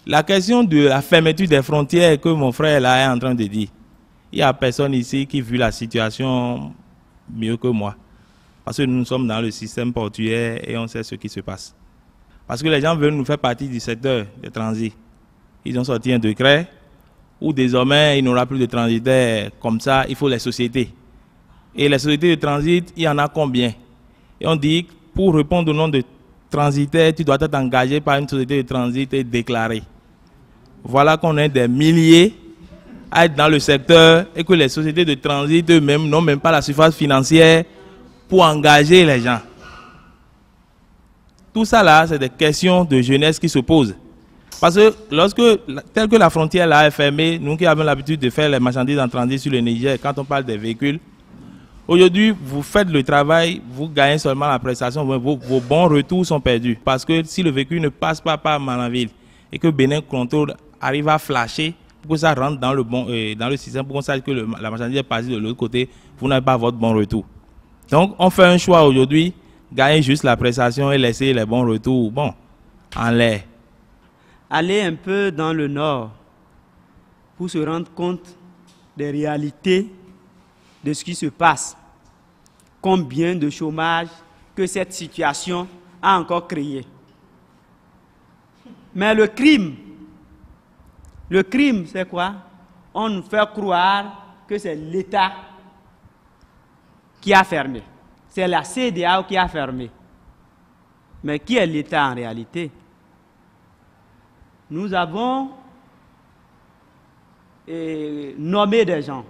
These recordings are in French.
La question de la fermeture des frontières que mon frère là est en train de dire, il n'y a personne ici qui vit la situation mieux que moi. Parce que nous sommes dans le système portuaire et on sait ce qui se passe. Parce que les gens veulent nous faire partie du secteur de transit. Ils ont sorti un décret où désormais il n'y aura plus de transitaires comme ça, il faut les sociétés. Et les sociétés de transit, il y en a combien? Et on dit que pour répondre au nom de transitaire, tu dois être engagé par une société de transit et déclaré. Voilà qu'on est des milliers à être dans le secteur et que les sociétés de transit eux-mêmes n'ont même pas la surface financière pour engager les gens. Tout ça là, c'est des questions de jeunesse qui se posent. Parce que lorsque, tel que la frontière là est fermée, nous qui avons l'habitude de faire les marchandises en transit sur le Niger, quand on parle des véhicules, aujourd'hui, vous faites le travail, vous gagnez seulement la prestation, vos bons retours sont perdus. Parce que si le véhicule ne passe pas par Manaville et que Benin Control arrive à flasher pour que ça rentre dans le système, pour qu'on sache que la marchandise est passée de l'autre côté, vous n'avez pas votre bon retour. Donc, on fait un choix aujourd'hui, gagner juste la prestation et laisser les bons retours, bon, en l'air. Aller un peu dans le nord pour se rendre compte des réalités de ce qui se passe. Combien de chômage que cette situation a encore créé. Mais le crime, c'est quoi? On nous fait croire que c'est l'État qui a fermé. C'est la CEDEAO qui a fermé. Mais qui est l'État en réalité? Nous avons nommé des gens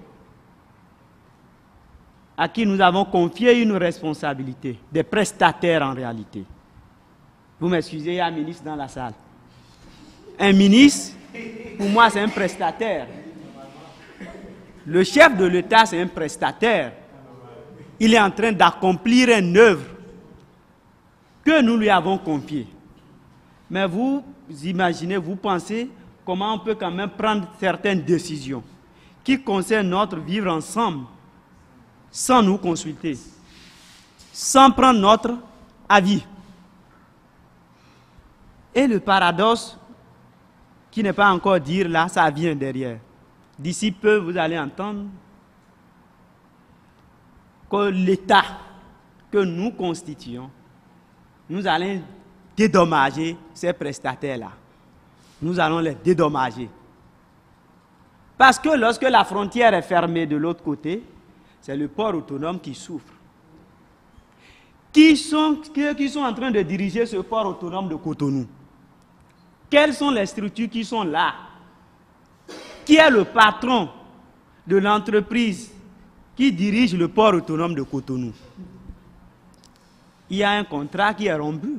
à qui nous avons confié une responsabilité, des prestataires en réalité. Vous m'excusez, il y a un ministre dans la salle. Un ministre, pour moi, c'est un prestataire. Le chef de l'État, c'est un prestataire. Il est en train d'accomplir une œuvre que nous lui avons confiée. Mais vous imaginez, vous pensez comment on peut quand même prendre certaines décisions qui concernent notre vivre ensemble sans nous consulter, sans prendre notre avis. Et le paradoxe, qui n'est pas encore dire là, ça vient derrière. D'ici peu, vous allez entendre que l'État que nous constituons, nous allons dédommager ces prestataires-là. Nous allons les dédommager. Parce que lorsque la frontière est fermée de l'autre côté, c'est le port autonome qui souffre. Qui sont en train de diriger ce port autonome de Cotonou? Quelles sont les structures qui sont là? Qui est le patron de l'entreprise qui dirige le port autonome de Cotonou? Il y a un contrat qui est rompu.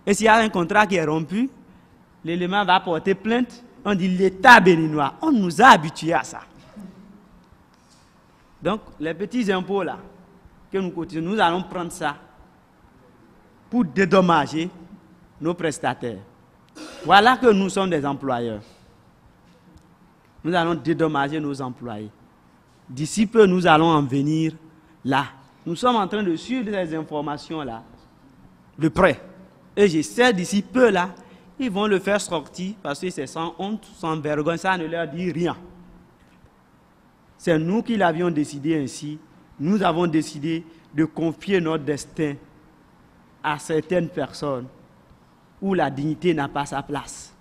Et s'il y a un contrat qui est rompu, l'élément va porter plainte. On dit l'État béninois. On nous a habitués à ça. Donc, les petits impôts là, que nous continuons, nous allons prendre ça pour dédommager nos prestataires. Voilà que nous sommes des employeurs. Nous allons dédommager nos employés. D'ici peu, nous allons en venir là. Nous sommes en train de suivre ces informations-là de près. Et je sais d'ici peu là, ils vont le faire sortir parce que c'est sans honte, sans vergogne, ça ne leur dit rien. C'est nous qui l'avions décidé ainsi. Nous avons décidé de confier notre destin à certaines personnes où la dignité n'a pas sa place.